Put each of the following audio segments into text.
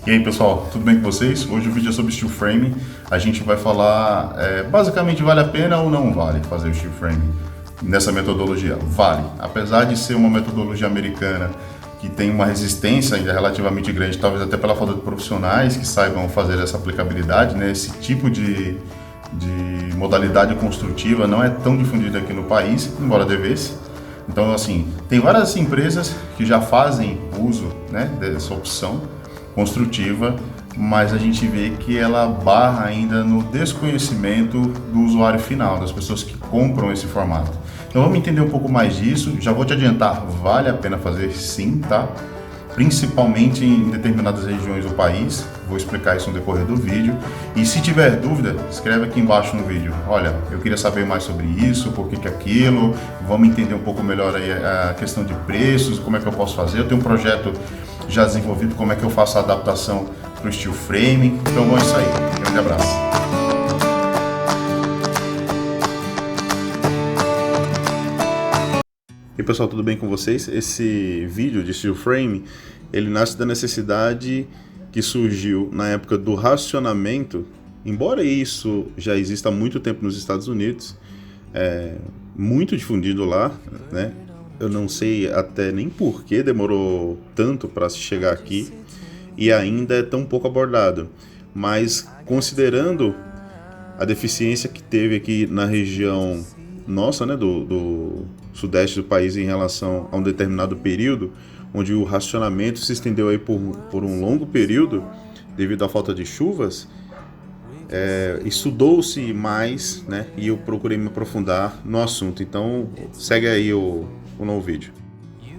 E aí pessoal, tudo bem com vocês? Hoje o vídeo é sobre steel frame. A gente vai falar, basicamente, vale a pena ou não vale fazer o steel frame nessa metodologia? Vale, apesar de ser uma metodologia americana que tem uma resistência ainda relativamente grande, talvez até pela falta de profissionais que saibam fazer essa aplicabilidade, né? Esse tipo de modalidade construtiva não é tão difundida aqui no país, embora devesse. Então, assim, tem várias empresas que já fazem uso, né, dessa opção construtiva, mas a gente vê que ela barra ainda no desconhecimento do usuário final, das pessoas que compram esse formato. Então vamos entender um pouco mais disso. Já vou te adiantar, vale a pena fazer sim, tá? Principalmente em determinadas regiões do país. Vou explicar isso no decorrer do vídeo. E se tiver dúvida, escreve aqui embaixo no vídeo. Olha, eu queria saber mais sobre isso, por que aquilo. Vamos entender um pouco melhor aí a questão de preços, como é que eu posso fazer. Eu tenho um projeto já desenvolvido, como é que eu faço a adaptação para o steel frame. Então, é isso aí. Um grande abraço. E pessoal, tudo bem com vocês? Esse vídeo de steel frame, ele nasce da necessidade que surgiu na época do racionamento. Embora isso já exista há muito tempo nos Estados Unidos, muito difundido lá, né? Eu não sei até nem por que demorou tanto para se chegar aqui e ainda é tão pouco abordado. Mas considerando a deficiência que teve aqui na região nossa, né, do sudeste do país em relação a um determinado período, onde o racionamento se estendeu aí por um longo período devido à falta de chuvas, estudou-se mais, né, e eu procurei me aprofundar no assunto. Então segue aí o novo vídeo.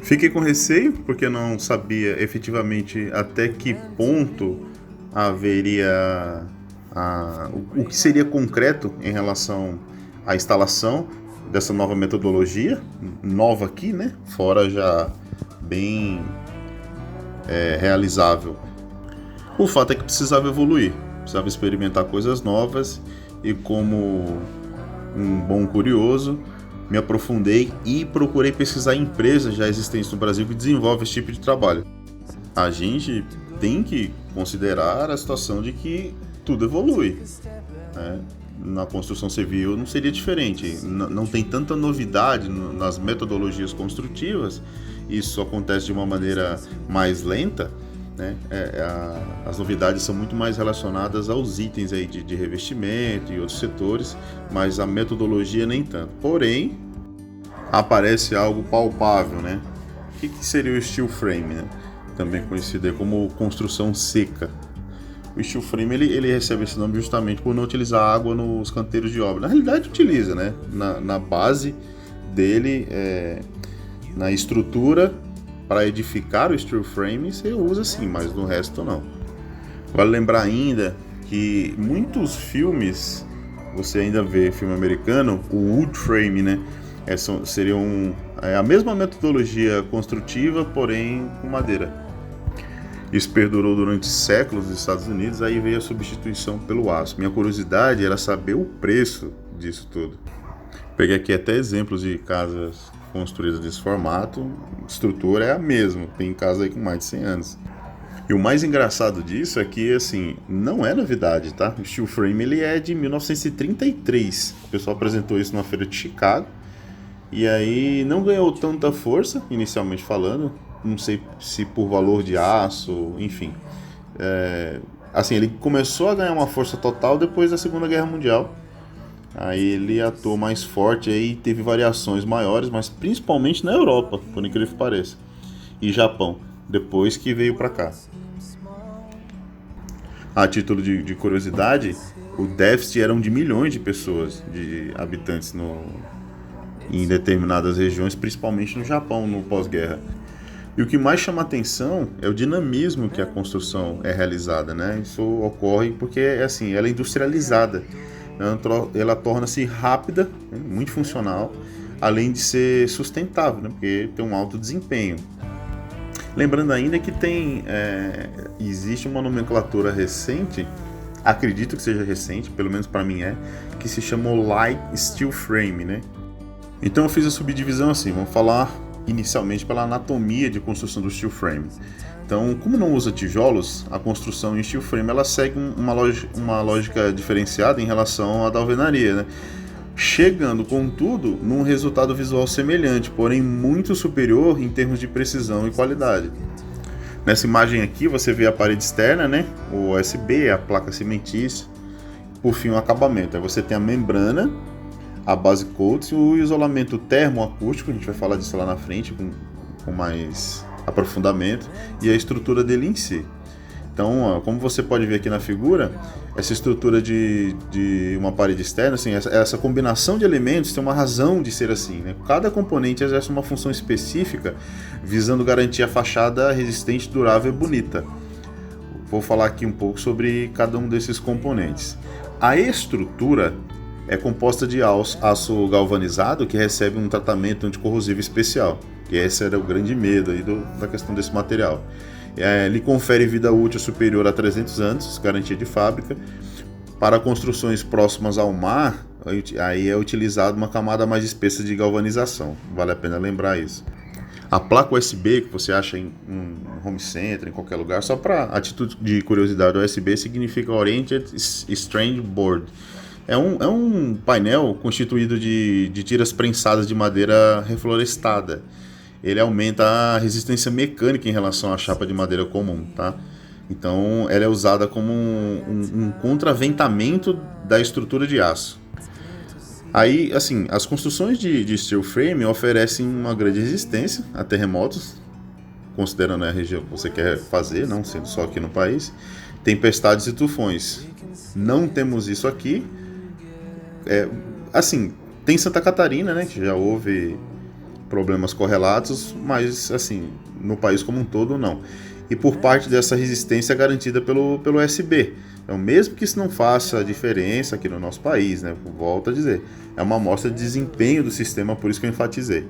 Fiquei com receio porque não sabia efetivamente até que ponto haveria o que seria concreto em relação à instalação dessa nova metodologia, nova aqui, né? Fora já bem realizável. O fato é que precisava evoluir, precisava experimentar coisas novas e, como um bom curioso, me aprofundei e procurei pesquisar empresas já existentes no Brasil que desenvolvem esse tipo de trabalho. A gente tem que considerar a situação de que tudo evolui, né? Na construção civil não seria diferente, não tem tanta novidade nas metodologias construtivas, isso acontece de uma maneira mais lenta, né? As novidades são muito mais relacionadas aos itens aí de revestimento e outros setores, mas a metodologia nem tanto. Porém, aparece algo palpável, né? O que seria o steel frame, né? Também conhecido aí como construção seca. O steel frame ele recebe esse nome justamente por não utilizar água nos canteiros de obra. Na realidade utiliza, né? Na base dele, na estrutura para edificar o steel frame você usa sim, mas no resto não. Vale lembrar ainda que muitos filmes, você ainda vê filme americano, o wood frame, né? Seriam a mesma metodologia construtiva, porém com madeira. Isso perdurou durante séculos nos Estados Unidos, aí veio a substituição pelo aço. Minha curiosidade era saber o preço disso tudo. Peguei aqui até exemplos de casas construídas desse formato, a estrutura é a mesma, tem casa aí com mais de 100 anos. E o mais engraçado disso é que, assim, não é novidade, tá? O steel frame ele é de 1933, o pessoal apresentou isso numa feira de Chicago, e aí não ganhou tanta força, inicialmente falando, não sei se por valor de aço, enfim. Assim, ele começou a ganhar uma força total depois da Segunda Guerra Mundial. Aí ele atuou mais forte, aí teve variações maiores, mas principalmente na Europa, por incrível que pareça, e Japão, depois que veio para cá. A título de curiosidade, o déficit eram de milhões de pessoas, de habitantes em determinadas regiões, principalmente no Japão, no pós-guerra. E o que mais chama atenção é o dinamismo que a construção é realizada, né? Isso ocorre porque, assim, ela é industrializada. Ela torna-se rápida, né? Muito funcional, além de ser sustentável, né? Porque tem um alto desempenho. Lembrando ainda que existe uma nomenclatura recente, acredito que seja recente, pelo menos para mim que se chama Light Steel Frame, né? Então eu fiz a subdivisão assim, vamos falar inicialmente pela anatomia de construção do steel frame. Então, como não usa tijolos, a construção em steel frame ela segue uma lógica diferenciada em relação à da alvenaria, né? Chegando, contudo, num resultado visual semelhante, porém muito superior em termos de precisão e qualidade. Nessa imagem aqui você vê a parede externa, né? O OSB, a placa cimentícia, por fim o acabamento. Aí você tem a membrana, a base coat e o isolamento termoacústico, a gente vai falar disso lá na frente com mais aprofundamento, e a estrutura dele em si. Então, como você pode ver aqui na figura, essa estrutura de uma parede externa, assim, essa combinação de elementos tem uma razão de ser assim, né? Cada componente exerce uma função específica, visando garantir a fachada resistente, durável e bonita. Vou falar aqui um pouco sobre cada um desses componentes. A estrutura é composta de aço galvanizado que recebe um tratamento anticorrosivo especial. E esse era o grande medo aí da questão desse material. Ele confere vida útil superior a 300 anos, garantia de fábrica. Para construções próximas ao mar, aí é utilizada uma camada mais espessa de galvanização. Vale a pena lembrar isso. A placa USB que você acha em home center, em qualquer lugar, só para atitude de curiosidade, o USB significa Oriented Strand Board. É um painel constituído de tiras prensadas de madeira reflorestada. Ele aumenta a resistência mecânica em relação à chapa de madeira comum, tá? Então, ela é usada como um contraventamento da estrutura de aço. Aí, assim, as construções de steel frame oferecem uma grande resistência a terremotos, considerando a região que você quer fazer, não sendo só aqui no país, tempestades e tufões. Não temos isso aqui. Assim, tem Santa Catarina, né, que já houve problemas correlatos, mas assim, no país como um todo não. E por parte dessa resistência garantida pelo USB. Então, mesmo que isso não faça diferença aqui no nosso país, né, volto a dizer, é uma amostra de desempenho do sistema, por isso que eu enfatizei.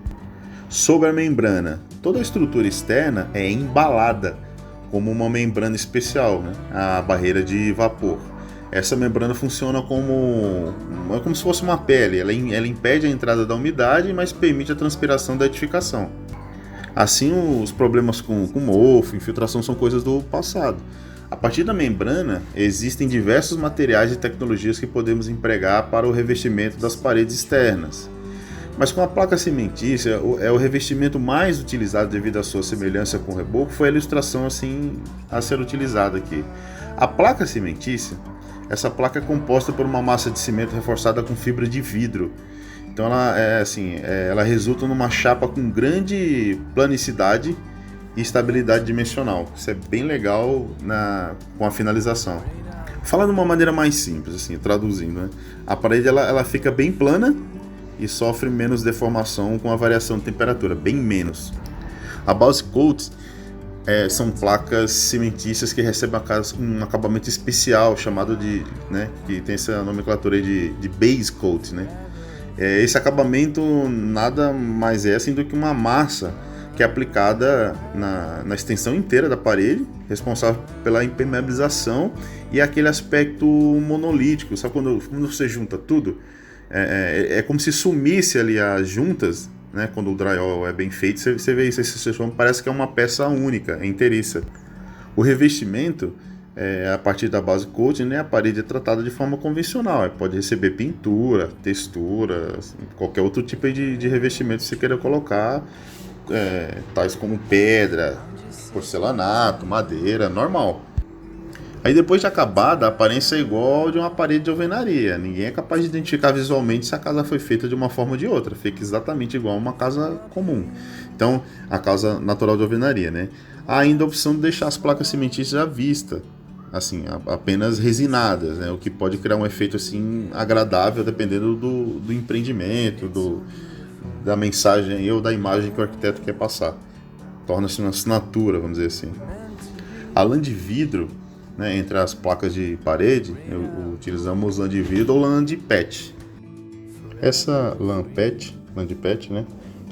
Sobre a membrana, toda a estrutura externa é embalada como uma membrana especial, né, a barreira de vapor. Essa membrana funciona como se fosse uma pele, ela impede a entrada da umidade, mas permite a transpiração da edificação. Assim, os problemas com mofo, infiltração são coisas do passado. A partir da membrana, existem diversos materiais e tecnologias que podemos empregar para o revestimento das paredes externas. Mas com a placa cimentícia, o revestimento mais utilizado devido à sua semelhança com o reboco foi a ilustração assim a ser utilizada aqui. A placa cimentícia, essa placa é composta por uma massa de cimento reforçada com fibra de vidro. Então ela resulta numa chapa com grande planicidade e estabilidade dimensional. Isso é bem legal com a finalização. Falando de uma maneira mais simples, assim, traduzindo, né? A parede ela fica bem plana e sofre menos deformação com a variação de temperatura, bem menos. A base coat são placas cimentícias que recebem um acabamento especial chamado que tem essa nomenclatura aí de base coat, né? Esse acabamento nada mais é assim do que uma massa que é aplicada na extensão inteira da parede, responsável pela impermeabilização e aquele aspecto monolítico. Sabe quando você junta tudo? É como se sumisse ali as juntas, né? Quando o drywall é bem feito, você vê isso, parece que é uma peça única, é inteiriça. O revestimento, a partir da base coat, né, a parede é tratada de forma convencional, pode receber pintura, textura, qualquer outro tipo de revestimento que você queira colocar, tais como pedra, porcelanato, madeira, normal. Aí depois de acabada, a aparência é igual a de uma parede de alvenaria. Ninguém é capaz de identificar visualmente se a casa foi feita de uma forma ou de outra. Fica exatamente igual a uma casa comum. Então, a casa natural de alvenaria, né? Há ainda a opção de deixar as placas cimentícias à vista, assim, apenas resinadas, né? O que pode criar um efeito assim agradável dependendo do empreendimento, da mensagem ou da imagem que o arquiteto quer passar. Torna-se uma assinatura, vamos dizer assim. A lã de vidro, né, entre as placas de parede, utilizamos lã de vidro ou lã de PET. Essa lã de PET, né,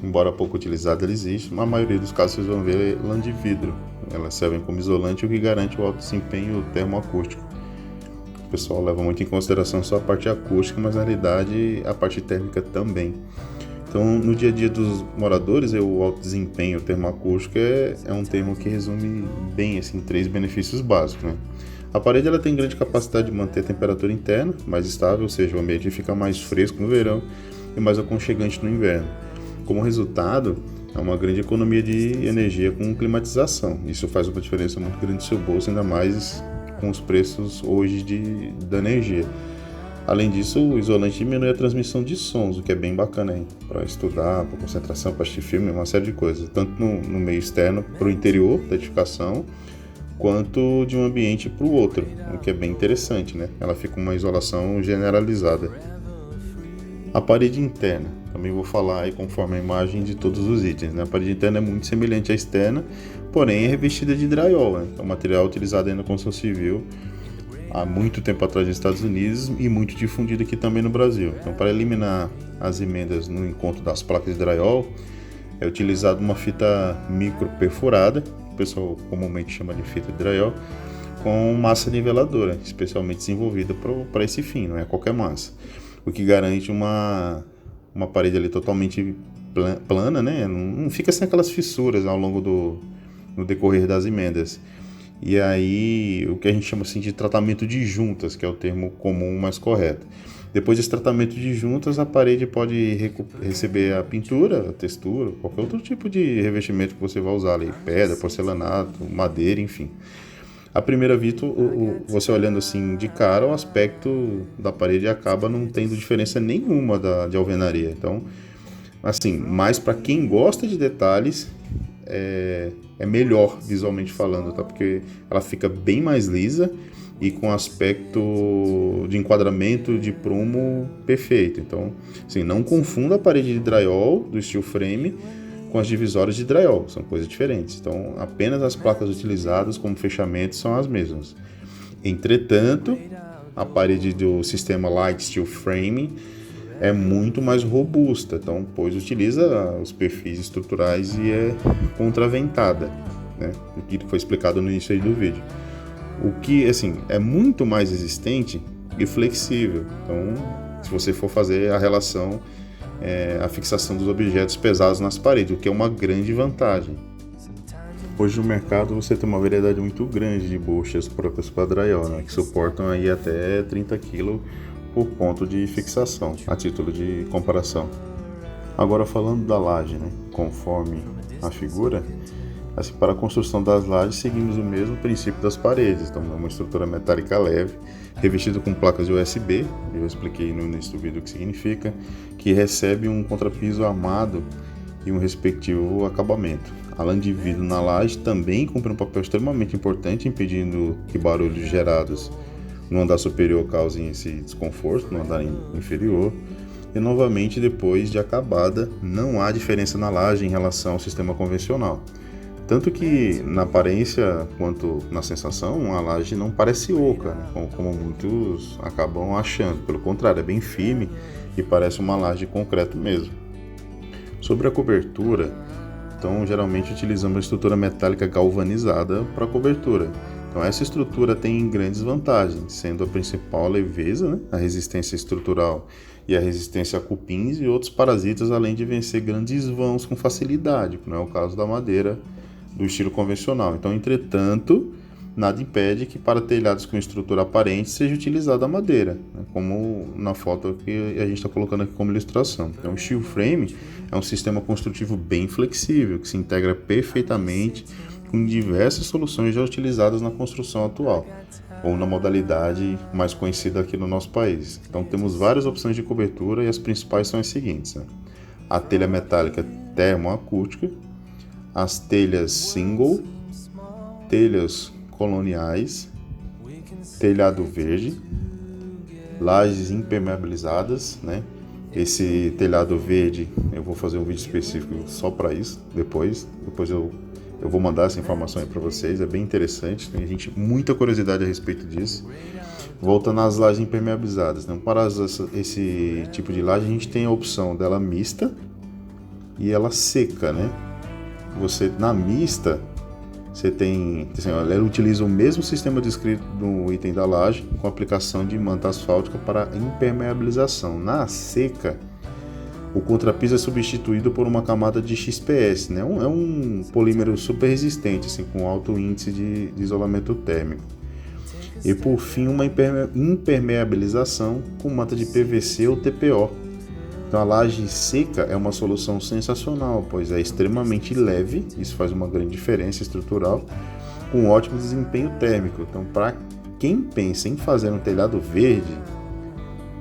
embora pouco utilizada, ela existe. Na maioria dos casos vocês vão ver lã de vidro. Elas servem como isolante, o que garante o alto desempenho termoacústico. O pessoal leva muito em consideração só a parte acústica, mas na realidade a parte térmica também. Então, no dia a dia dos moradores, o alto desempenho termoacústico é um termo que resume bem assim, 3 benefícios básicos, né? A parede ela tem grande capacidade de manter a temperatura interna mais estável, ou seja, o ambiente fica mais fresco no verão e mais aconchegante no inverno. Como resultado, é uma grande economia de energia com climatização. Isso faz uma diferença muito grande no seu bolso, ainda mais com os preços hoje da energia. Além disso, o isolante diminui a transmissão de sons, o que é bem bacana para estudar, para concentração, para assistir filme, uma série de coisas, tanto no meio externo, para o interior da edificação, quanto de um ambiente para o outro, o que é bem interessante, né? Ela fica uma isolação generalizada. A parede interna, também vou falar aí conforme a imagem de todos os itens, né? A parede interna é muito semelhante à externa, porém é revestida de drywall, né? É um material utilizado aí na construção civil há muito tempo atrás nos Estados Unidos e muito difundido aqui também no Brasil. Então, para eliminar as emendas no encontro das placas de drywall, é utilizada uma fita micro perfurada, o pessoal comumente chama de fita de drywall, com massa niveladora, especialmente desenvolvida para esse fim, não é qualquer massa, o que garante uma parede ali totalmente plana, né? Não fica sem aquelas fissuras ao longo no decorrer das emendas. E aí, o que a gente chama assim de tratamento de juntas, que é o termo comum mais correto. Depois desse tratamento de juntas, a parede pode receber a pintura, a textura, qualquer outro tipo de revestimento que você vai usar ali, pedra, porcelanato, madeira, enfim. À primeira vista, você olhando assim de cara, o aspecto da parede acaba não tendo diferença nenhuma de alvenaria. Então, assim, mais para quem gosta de detalhes, é melhor visualmente falando, tá? Porque ela fica bem mais lisa e com aspecto de enquadramento de prumo perfeito. Então, assim, não confunda a parede de drywall do steel frame com as divisórias de drywall, são coisas diferentes. Então, apenas as placas utilizadas como fechamento são as mesmas. Entretanto, a parede do sistema Light Steel Frame é muito mais robusta, então, pois utiliza os perfis estruturais e é contraventada, né? O que foi explicado no início aí do vídeo. O que, assim, é muito mais resistente e flexível. Então, se você for fazer a relação, a fixação dos objetos pesados nas paredes, o que é uma grande vantagem. Hoje no mercado você tem uma variedade muito grande de buchas próprias para drywall, né? Que suportam aí até 30 kg por ponto de fixação, a título de comparação. Agora falando da laje, né, conforme a figura, assim, para a construção das lajes seguimos o mesmo princípio das paredes. Então é uma estrutura metálica leve, revestida com placas de USB, eu expliquei no início do vídeo o que significa, que recebe um contrapiso armado e um respectivo acabamento. A lã de vidro na laje também cumpre um papel extremamente importante, impedindo que barulhos gerados no andar superior causem esse desconforto no andar inferior. E novamente, depois de acabada, não há diferença na laje em relação ao sistema convencional. Tanto que na aparência quanto na sensação, a laje não parece oca, né? como muitos acabam achando. Pelo contrário, é bem firme e parece uma laje de concreto mesmo. Sobre a cobertura, então geralmente utilizamos a estrutura metálica galvanizada para a cobertura. Então essa estrutura tem grandes vantagens, sendo a principal a leveza, né? A resistência estrutural e a resistência a cupins e outros parasitas, além de vencer grandes vãos com facilidade, que não é o caso da madeira do estilo convencional. Então, entretanto, nada impede que para telhados com estrutura aparente seja utilizada a madeira, né? Como na foto que a gente está colocando aqui como ilustração. Então, o steel frame é um sistema construtivo bem flexível, que se integra perfeitamente com diversas soluções já utilizadas na construção atual, ou na modalidade mais conhecida aqui no nosso país. Então temos várias opções de cobertura e as principais são as seguintes, né? A telha metálica termoacústica, as telhas single, telhas coloniais, telhado verde, lajes impermeabilizadas, né? Esse telhado verde, eu vou fazer um vídeo específico só para isso, depois eu vou mandar essa informação aí para vocês, é bem interessante, tem muita curiosidade a respeito disso. Voltando às lajes impermeabilizadas, né? Para esse tipo de laje, a gente tem a opção dela mista e ela seca, né? Na mista, você tem, assim, ela utiliza o mesmo sistema descrito no item da laje, com aplicação de manta asfáltica para impermeabilização. Na seca, O contrapiso é substituído por uma camada de XPS, né? É um polímero super resistente, assim, com alto índice de isolamento térmico. E por fim, uma impermeabilização com manta de PVC ou TPO. Então a laje seca é uma solução sensacional, pois é extremamente leve, isso faz uma grande diferença estrutural, com ótimo desempenho térmico. Então, para quem pensa em fazer um telhado verde,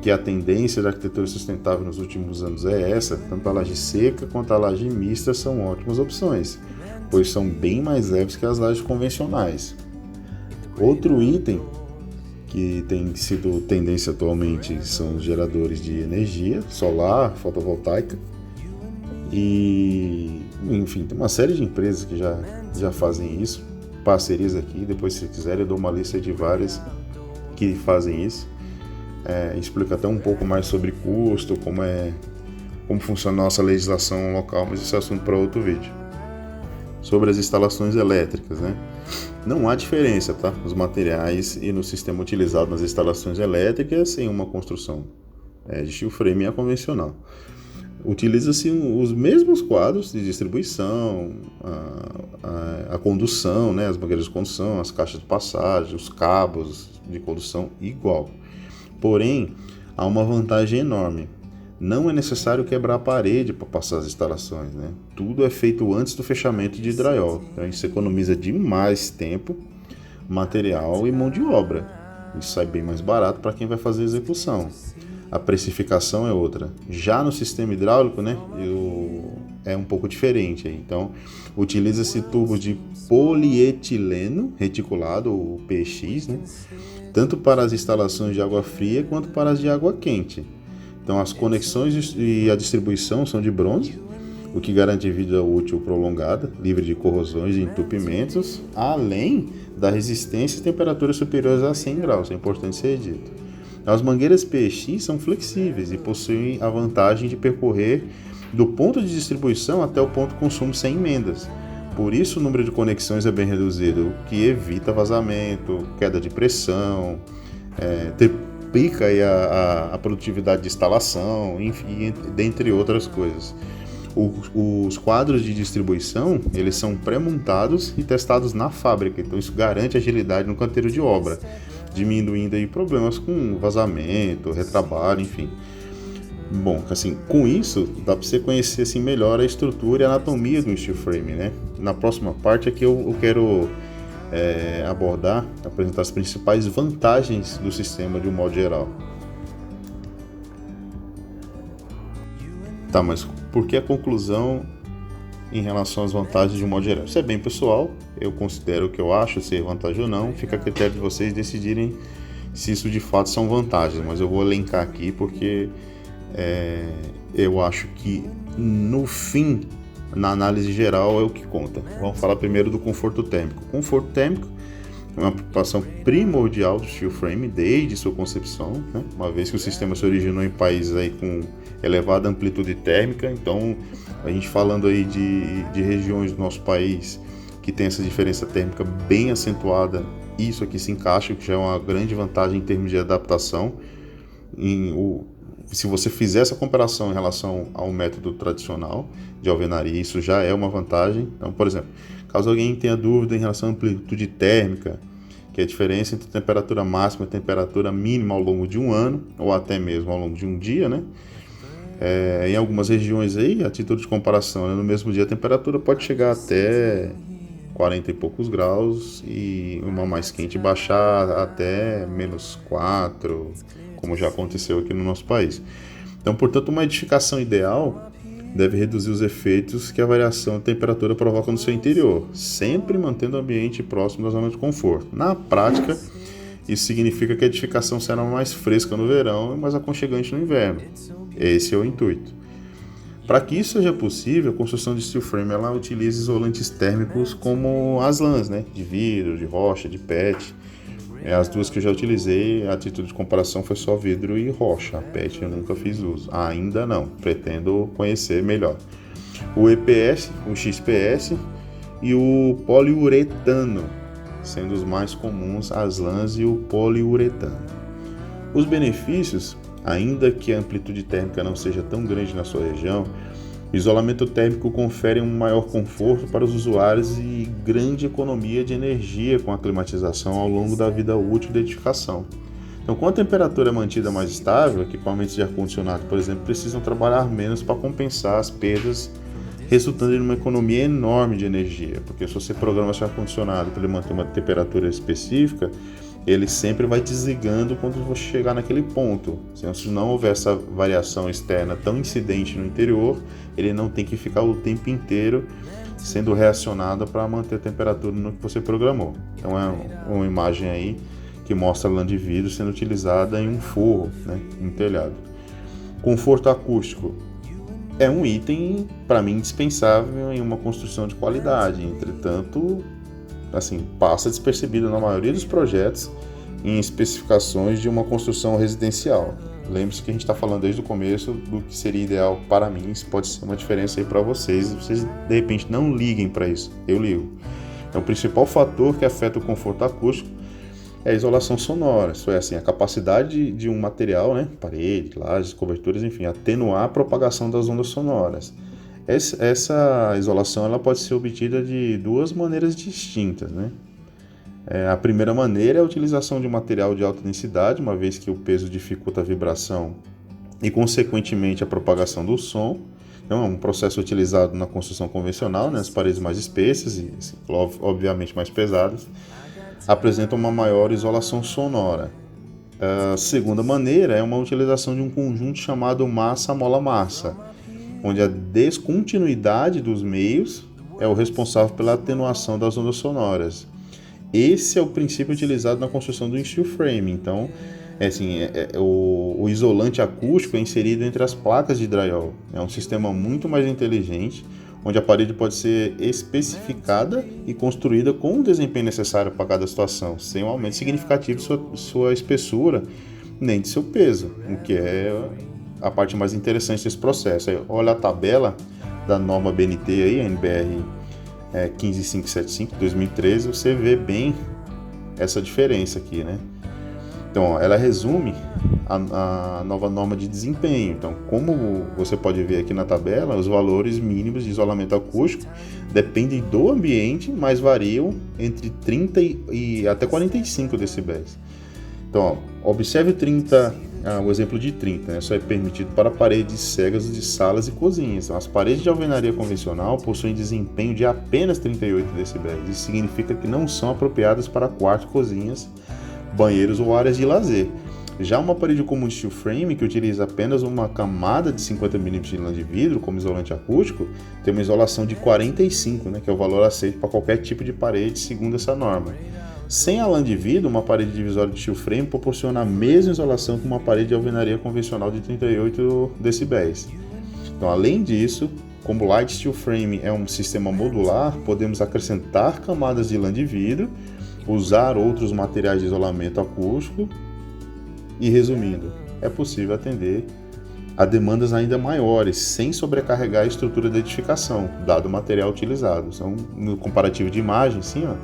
que a tendência da arquitetura sustentável nos últimos anos é essa, tanto a laje seca quanto a laje mista são ótimas opções, pois são bem mais leves que as lajes convencionais. Outro item que tem sido tendência atualmente são os geradores de energia solar, fotovoltaica, e enfim, tem uma série de empresas que já fazem isso, parcerias aqui, depois se quiser eu dou uma lista de várias que fazem isso. Explica até um pouco mais sobre custo, como funciona a nossa legislação local, mas esse é assunto para outro vídeo. Sobre as instalações elétricas, né? Não há diferença, tá? Nos materiais e no sistema utilizado nas instalações elétricas em uma construção de steel frame é convencional. Utiliza-se os mesmos quadros de distribuição, a condução, né? As mangueiras de condução, as caixas de passagem, os cabos de condução igual. Porém, há uma vantagem enorme. Não é necessário quebrar a parede para passar as instalações, né? Tudo é feito antes do fechamento de drywall. Então, isso economiza demais tempo, material e mão de obra. Isso sai bem mais barato para quem vai fazer a execução. A precificação é outra. Já no sistema hidráulico, né, é um pouco diferente. Então, utiliza-se tubos de polietileno reticulado, ou PX, né, tanto para as instalações de água fria quanto para as de água quente. Então, as conexões e a distribuição são de bronze, o que garante vida útil prolongada, livre de corrosões e entupimentos, além da resistência e temperaturas superiores a 100 graus, é importante ser dito. As mangueiras PX são flexíveis e possuem a vantagem de percorrer do ponto de distribuição até o ponto de consumo sem emendas. Por isso o número de conexões é bem reduzido, o que evita vazamento, queda de pressão, triplica aí a produtividade de instalação, enfim, dentre outras coisas. Os quadros de distribuição, eles são pré-montados e testados na fábrica, então isso garante agilidade no canteiro de obra, diminuindo aí problemas com vazamento, retrabalho, enfim. Bom, assim, com isso dá para você conhecer assim, melhor a estrutura e a anatomia do steel frame, né? Na próxima parte aqui eu quero apresentar as principais vantagens do sistema de um modo geral. Tá, mas por que a conclusão em relação às vantagens de um modo geral? Isso é bem pessoal, eu considero o que eu acho ser vantagem ou não, fica a critério de vocês decidirem se isso de fato são vantagens, mas eu vou elencar aqui porque eu acho que no fim, na análise geral, é o que conta. Vamos falar primeiro do conforto térmico. O conforto térmico é uma preocupação primordial do steel frame desde sua concepção, né? Uma vez que o sistema se originou em países aí com elevada amplitude térmica, então a gente falando aí de regiões do nosso país que tem essa diferença térmica bem acentuada, isso aqui se encaixa, que já é uma grande vantagem em termos de adaptação. Se você fizer essa comparação em relação ao método tradicional de alvenaria, isso já é uma vantagem. Então, por exemplo, caso alguém tenha dúvida em relação à amplitude térmica, que é a diferença entre temperatura máxima e temperatura mínima ao longo de um ano, ou até mesmo ao longo de um dia, né? Em algumas regiões aí, a título de comparação, né? No mesmo dia a temperatura pode chegar até 40 e poucos graus e uma mais quente baixar até -4, como já aconteceu aqui no nosso país. Então, portanto, uma edificação ideal deve reduzir os efeitos que a variação de temperatura provoca no seu interior, sempre mantendo o ambiente próximo da zona de conforto. Na prática, isso significa que a edificação será mais fresca no verão e mais aconchegante no inverno. Esse é o intuito. Para que isso seja possível, a construção de steel frame ela utiliza isolantes térmicos como as lãs, né? De vidro, de rocha, de PET. As duas que eu já utilizei, a título de comparação foi só vidro e rocha. A PET eu nunca fiz uso. Ainda não. Pretendo conhecer melhor. O EPS, o XPS e o poliuretano, sendo os mais comuns as lãs e o poliuretano. Os benefícios, ainda que a amplitude térmica não seja tão grande na sua região, o isolamento térmico confere um maior conforto para os usuários e grande economia de energia com a climatização ao longo da vida útil da edificação. Então, quando a temperatura é mantida mais estável, equipamentos de ar-condicionado, por exemplo, precisam trabalhar menos para compensar as perdas, resultando em uma economia enorme de energia, porque se você programa seu ar-condicionado para ele manter uma temperatura específica, ele sempre vai desligando quando você chegar naquele ponto. Se não houver essa variação externa tão incidente no interior, ele não tem que ficar o tempo inteiro sendo reacionado para manter a temperatura no que você programou. Então é uma imagem aí que mostra a lã de vidro sendo utilizada em um forro, né, em telhado. Conforto acústico é um item, para mim, indispensável em uma construção de qualidade. Entretanto, assim, passa despercebido na maioria dos projetos em especificações de uma construção residencial. Lembre-se que a gente está falando desde o começo do que seria ideal para mim. Isso pode ser uma diferença aí para vocês. Vocês, de repente, não liguem para isso. Eu ligo. Então, o principal fator que afeta o conforto acústico é a isolação sonora, isso é assim, a capacidade de um material, né, parede, lajes, coberturas, enfim, atenuar a propagação das ondas sonoras. Essa isolação ela pode ser obtida de duas maneiras distintas, né? A primeira maneira é a utilização de um material de alta densidade, uma vez que o peso dificulta a vibração e, consequentemente, a propagação do som. Então, é um processo utilizado na construção convencional, né, as paredes mais espessas e, obviamente, mais pesadas apresentam uma maior isolação sonora. A segunda maneira é uma utilização de um conjunto chamado massa-mola-massa, onde a descontinuidade dos meios é o responsável pela atenuação das ondas sonoras. Esse é o princípio utilizado na construção do steel frame. Então, o isolante acústico é inserido entre as placas de drywall. É um sistema muito mais inteligente, onde a parede pode ser especificada e construída com o desempenho necessário para cada situação, sem um aumento significativo de sua espessura, nem de seu peso, o que é a parte mais interessante desse processo. Aí, olha a tabela da norma BNT, aí, a NBR 15575, 2013, você vê bem essa diferença aqui, né? Então, ela resume a nova norma de desempenho. Então, como você pode ver aqui na tabela, os valores mínimos de isolamento acústico dependem do ambiente, mas variam entre 30 e até 45 decibéis. Então, observe o exemplo de 30, né? Só é permitido para paredes cegas de salas e cozinhas. Então, as paredes de alvenaria convencional possuem desempenho de apenas 38 decibéis. Isso significa que não são apropriadas para quartos, cozinhas, banheiros ou áreas de lazer. Já uma parede comum de steel frame, que utiliza apenas uma camada de 50 mm de lã de vidro como isolante acústico, tem uma isolação de 45, né, que é o valor aceito para qualquer tipo de parede, segundo essa norma. Sem a lã de vidro, uma parede divisória de steel frame proporciona a mesma isolação que uma parede de alvenaria convencional de 38 decibéis. Então, além disso, como o light steel frame é um sistema modular, podemos acrescentar camadas de lã de vidro, usar outros materiais de isolamento acústico e, resumindo, é possível atender a demandas ainda maiores sem sobrecarregar a estrutura da edificação, dado o material utilizado. Então, no comparativo de imagem, sim, ó,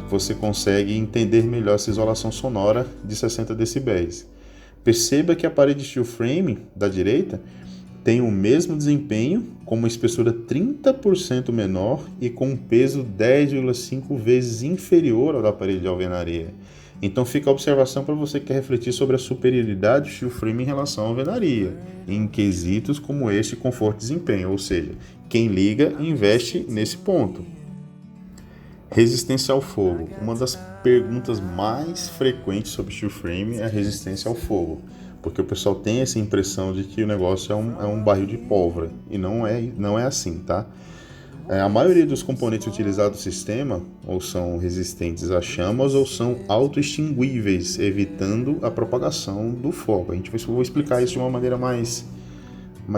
você consegue entender melhor essa isolação sonora de 60 decibéis. Perceba que a parede steel frame da direita tem o mesmo desempenho, com uma espessura 30% menor e com um peso 10,5 vezes inferior ao da parede de alvenaria. Então fica a observação para você que quer refletir sobre a superioridade do steel frame em relação à alvenaria, em quesitos como este conforto e desempenho, ou seja, quem liga investe nesse ponto. Resistência ao fogo. Uma das perguntas mais frequentes sobre steel frame é a resistência ao fogo, porque o pessoal tem essa impressão de que o negócio é um barril de pólvora, e não é assim, tá? A maioria dos componentes utilizados no sistema ou são resistentes a chamas ou são autoextinguíveis, evitando a propagação do fogo. Vou explicar isso de uma maneira mais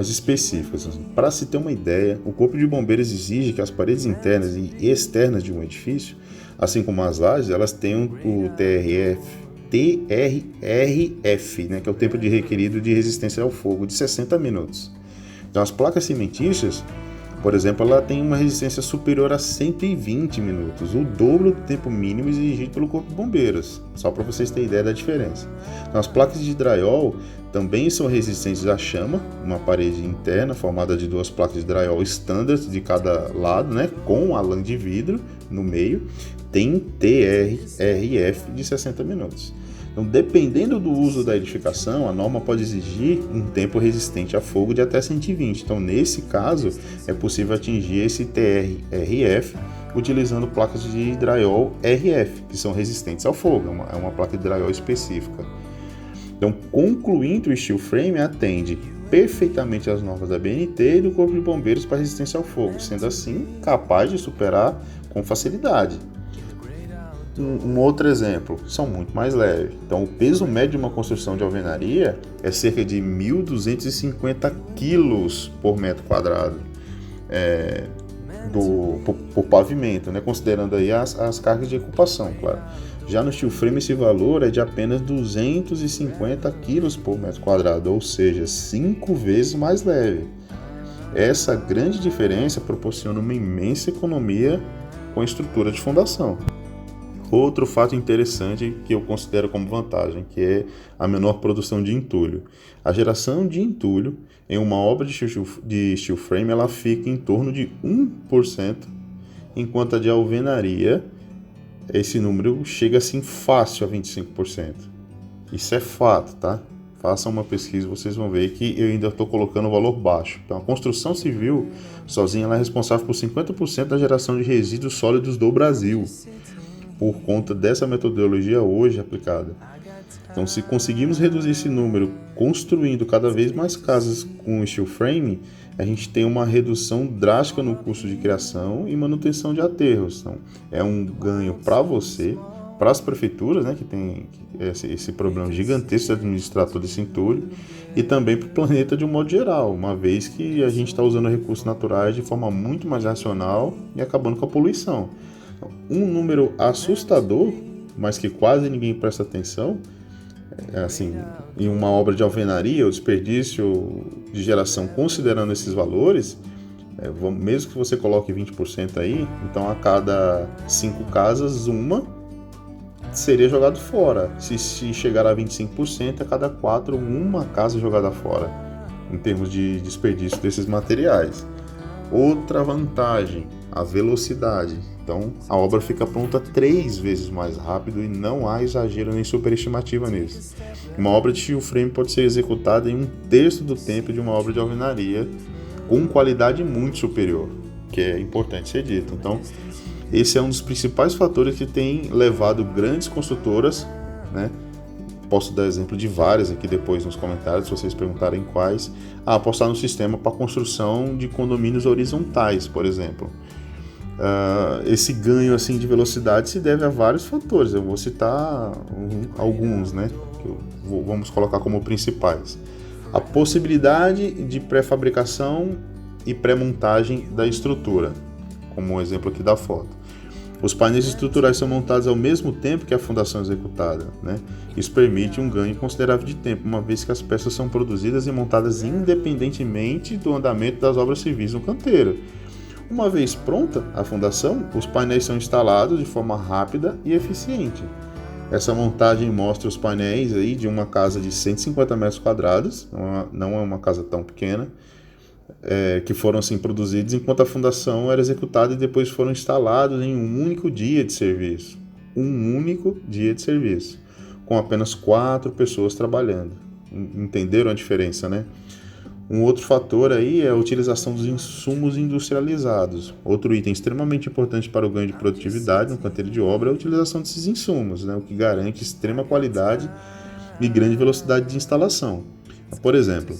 específica. Para se ter uma ideia, o Corpo de Bombeiros exige que as paredes internas e externas de um edifício, assim como as lajes, elas tenham o TRF, né, que é o tempo de requerido de resistência ao fogo, de 60 minutos. Então, as placas cimentícias Por exemplo, ela tem uma resistência superior a 120 minutos, o dobro do tempo mínimo exigido pelo Corpo de Bombeiros, só para vocês terem ideia da diferença. Então, as placas de drywall também são resistentes à chama, uma parede interna formada de 2 placas de drywall standard de cada lado, né, com a lã de vidro no meio, tem TRF de 60 minutos. Então, dependendo do uso da edificação, a norma pode exigir um tempo resistente a fogo de até 120. Então, nesse caso, é possível atingir esse TRF utilizando placas de drywall RF, que são resistentes ao fogo, é uma placa de drywall específica. Então, concluindo, o steel frame atende perfeitamente às normas da BNT e do Corpo de Bombeiros para resistência ao fogo, sendo assim capaz de superar com facilidade. Um outro exemplo, são muito mais leves. Então, o peso médio de uma construção de alvenaria é cerca de 1.250 quilos por metro quadrado por pavimento, né? Considerando aí as cargas de ocupação, claro. Já no steel frame, esse valor é de apenas 250 quilos por metro quadrado, ou seja, 5 vezes mais leve. Essa grande diferença proporciona uma imensa economia com a estrutura de fundação. Outro fato interessante que eu considero como vantagem, que é a menor produção de entulho. A geração de entulho em uma obra de steel frame ela fica em torno de 1%, enquanto a de alvenaria, esse número chega assim fácil a 25%. Isso é fato, tá? Façam uma pesquisa, vocês vão ver que eu ainda estou colocando o valor baixo. Então, a construção civil sozinha ela é responsável por 50% da geração de resíduos sólidos do Brasil, por conta dessa metodologia hoje aplicada. Então, se conseguirmos reduzir esse número construindo cada vez mais casas com steel frame, a gente tem uma redução drástica no custo de criação e manutenção de aterros. Então, é um ganho para você, para as prefeituras, né, que tem esse problema gigantesco de administrar todo esse entulho, e também para o planeta de um modo geral, uma vez que a gente está usando recursos naturais de forma muito mais racional e acabando com a poluição. Um número assustador, mas que quase ninguém presta atenção, assim, em uma obra de alvenaria, o desperdício de geração considerando esses valores, mesmo que você coloque 20% aí, então a cada 5 casas, uma seria jogada fora. Se chegar a 25%, a cada 4, uma casa jogada fora, em termos de desperdício desses materiais. Outra vantagem, a velocidade. Então, a obra fica pronta 3 vezes mais rápido e não há exagero nem superestimativa nisso. Uma obra de steel frame pode ser executada em 1/3 do tempo de uma obra de alvenaria, com qualidade muito superior, que é importante ser dito. Então, esse é um dos principais fatores que tem levado grandes construtoras, né? Posso dar exemplo de várias aqui depois nos comentários, se vocês perguntarem quais, a apostar no sistema para construção de condomínios horizontais, por exemplo. Esse ganho assim, de velocidade se deve a vários fatores. Eu vou citar alguns, né, que vamos colocar como principais. A possibilidade de pré-fabricação e pré-montagem da estrutura, como um exemplo aqui da foto. Os painéis estruturais são montados ao mesmo tempo que a fundação é executada, né? Isso permite um ganho considerável de tempo, uma vez que as peças são produzidas e montadas independentemente do andamento das obras civis no canteiro. Uma vez pronta a fundação, os painéis são instalados de forma rápida e eficiente. Essa montagem mostra os painéis aí de uma casa de 150 metros quadrados, não é uma casa tão pequena, que foram assim produzidos enquanto a fundação era executada e depois foram instalados em um único dia de serviço. Um único dia de serviço, com apenas 4 pessoas trabalhando. Entenderam a diferença, né? Um outro fator aí é a utilização dos insumos industrializados. Outro item extremamente importante para o ganho de produtividade no canteiro de obra é a utilização desses insumos, né? O que garante extrema qualidade e grande velocidade de instalação. Por exemplo,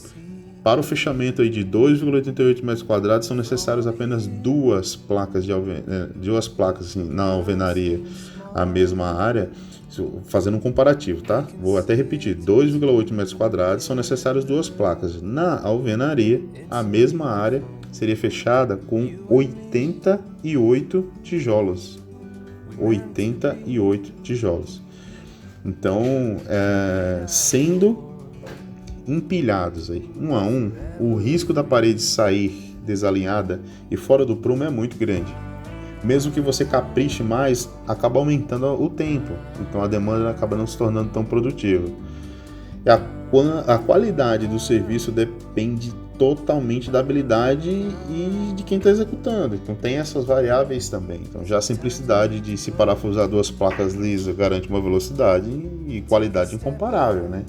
para o fechamento aí de 2,88 metros quadrados são necessárias apenas 2 placas, assim, na alvenaria, a mesma área, fazendo um comparativo, tá? Vou até repetir, 2,8 metros quadrados são necessárias 2 placas. Na alvenaria, a mesma área seria fechada com 88 tijolos. 88 tijolos. Então, sendo empilhados aí, um a um, o risco da parede sair desalinhada e fora do prumo é muito grande. Mesmo que você capriche mais, acaba aumentando o tempo, então a demanda acaba não se tornando tão produtiva. E a qualidade do serviço depende totalmente da habilidade e de quem está executando, então tem essas variáveis também. Então já a simplicidade de se parafusar duas placas lisas garante uma velocidade e qualidade incomparável, né?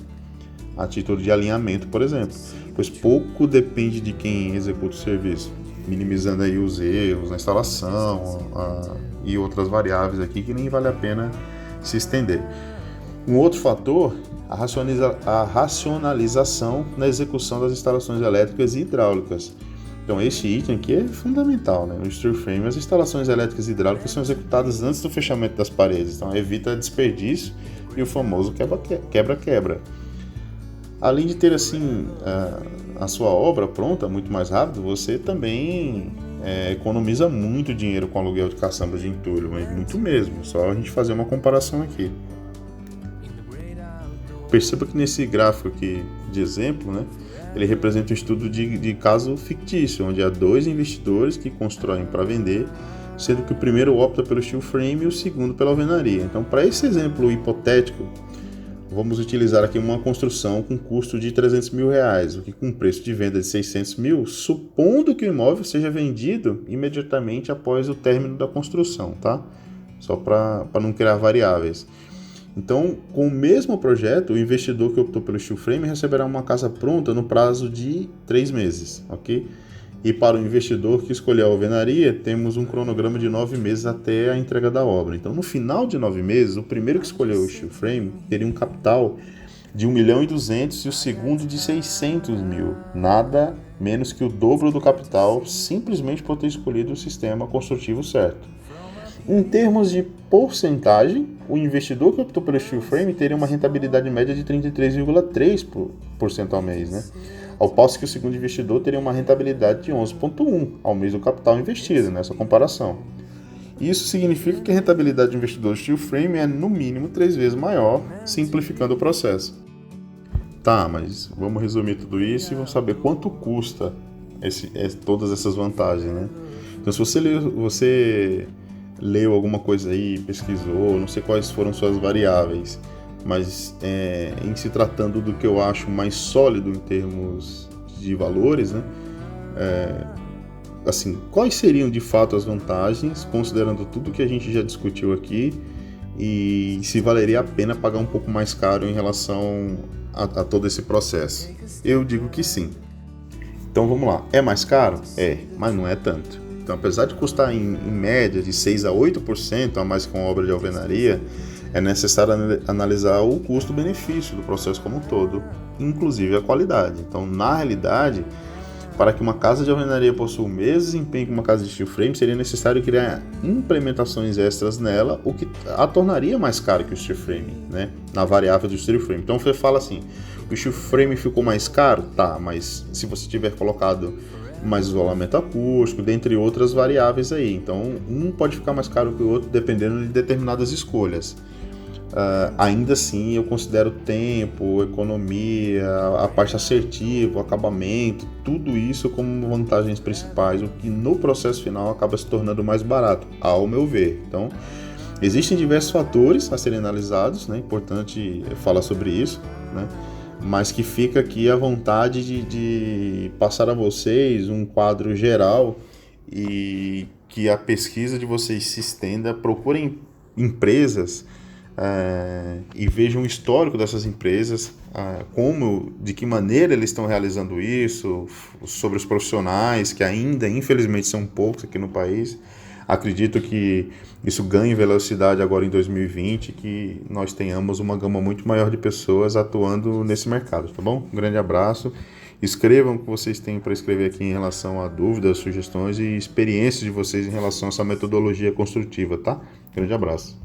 A título de alinhamento, por exemplo, pois pouco depende de quem executa o serviço, minimizando aí os erros na instalação e outras variáveis aqui que nem vale a pena se estender. Um outro fator, a racionalização na execução das instalações elétricas e hidráulicas. Então esse item aqui é fundamental, né? No steel frame, as instalações elétricas e hidráulicas são executadas antes do fechamento das paredes, então evita desperdício e o famoso quebra-quebra. Além de ter assim a sua obra pronta muito mais rápido, você também economiza muito dinheiro com aluguel de caçamba de entulho, mas muito mesmo, só a gente fazer uma comparação aqui. Perceba que nesse gráfico aqui de exemplo, né, ele representa um estudo de caso fictício, onde há dois investidores que constroem para vender, sendo que o primeiro opta pelo steel frame e o segundo pela alvenaria. Então, para esse exemplo hipotético, vamos utilizar aqui uma construção com custo de R$300 mil, o que com preço de venda de R$600 mil, supondo que o imóvel seja vendido imediatamente após o término da construção, tá? Só para não criar variáveis. Então, com o mesmo projeto, o investidor que optou pelo steel frame receberá uma casa pronta no prazo de 3 meses, ok? E para o investidor que escolheu a alvenaria, temos um cronograma de 9 meses até a entrega da obra. Então, no final de 9 meses, o primeiro que escolheu o steel frame teria um capital de 1.200.000 e o segundo de 600 mil. Nada menos que o dobro do capital, simplesmente por ter escolhido o sistema construtivo certo. Em termos de porcentagem, o investidor que optou pelo steel frame teria uma rentabilidade média de 33,3% ao mês, né? Ao passo que o segundo investidor teria uma rentabilidade de 11,1% ao mês do capital investido, nessa comparação. Isso significa que a rentabilidade do investidor do steel frame é no mínimo 3 vezes maior, simplificando o processo. Tá, mas vamos resumir tudo isso e vamos saber quanto custa todas essas vantagens, né? Então, se você leu alguma coisa aí, pesquisou, não sei quais foram suas variáveis, mas em se tratando do que eu acho mais sólido em termos de valores, né? Assim, quais seriam de fato as vantagens, considerando tudo que a gente já discutiu aqui, e se valeria a pena pagar um pouco mais caro em relação a todo esse processo? Eu digo que sim. Então vamos lá, é mais caro? É, mas não é tanto. Então, apesar de custar em média de 6 a 8% a mais que uma obra de alvenaria, é necessário analisar o custo-benefício do processo como um todo, inclusive a qualidade. Então, na realidade, para que uma casa de alvenaria possua o mesmo desempenho que uma casa de steel frame, seria necessário criar implementações extras nela, o que a tornaria mais caro que o steel frame, né? Na variável do steel frame. Então, você fala assim, o steel frame ficou mais caro? Tá, mas se você tiver colocado mais isolamento acústico, dentre outras variáveis aí. Então, um pode ficar mais caro que o outro, dependendo de determinadas escolhas. Ainda assim, eu considero tempo, economia, a parte assertiva, o acabamento, tudo isso como vantagens principais, o que no processo final acaba se tornando mais barato, ao meu ver. Então, existem diversos fatores a serem analisados, né? Importante falar sobre isso, né? Mas que fica aqui a vontade de passar a vocês um quadro geral e que a pesquisa de vocês se estenda. Procurem empresas e vejam o histórico dessas empresas, de que maneira eles estão realizando isso, sobre os profissionais, que ainda infelizmente são poucos aqui no país. Acredito que isso ganhe velocidade agora em 2020, que nós tenhamos uma gama muito maior de pessoas atuando nesse mercado, tá bom? Um grande abraço. Escrevam o que vocês têm para escrever aqui em relação a dúvidas, sugestões e experiências de vocês em relação a essa metodologia construtiva, tá? Grande abraço.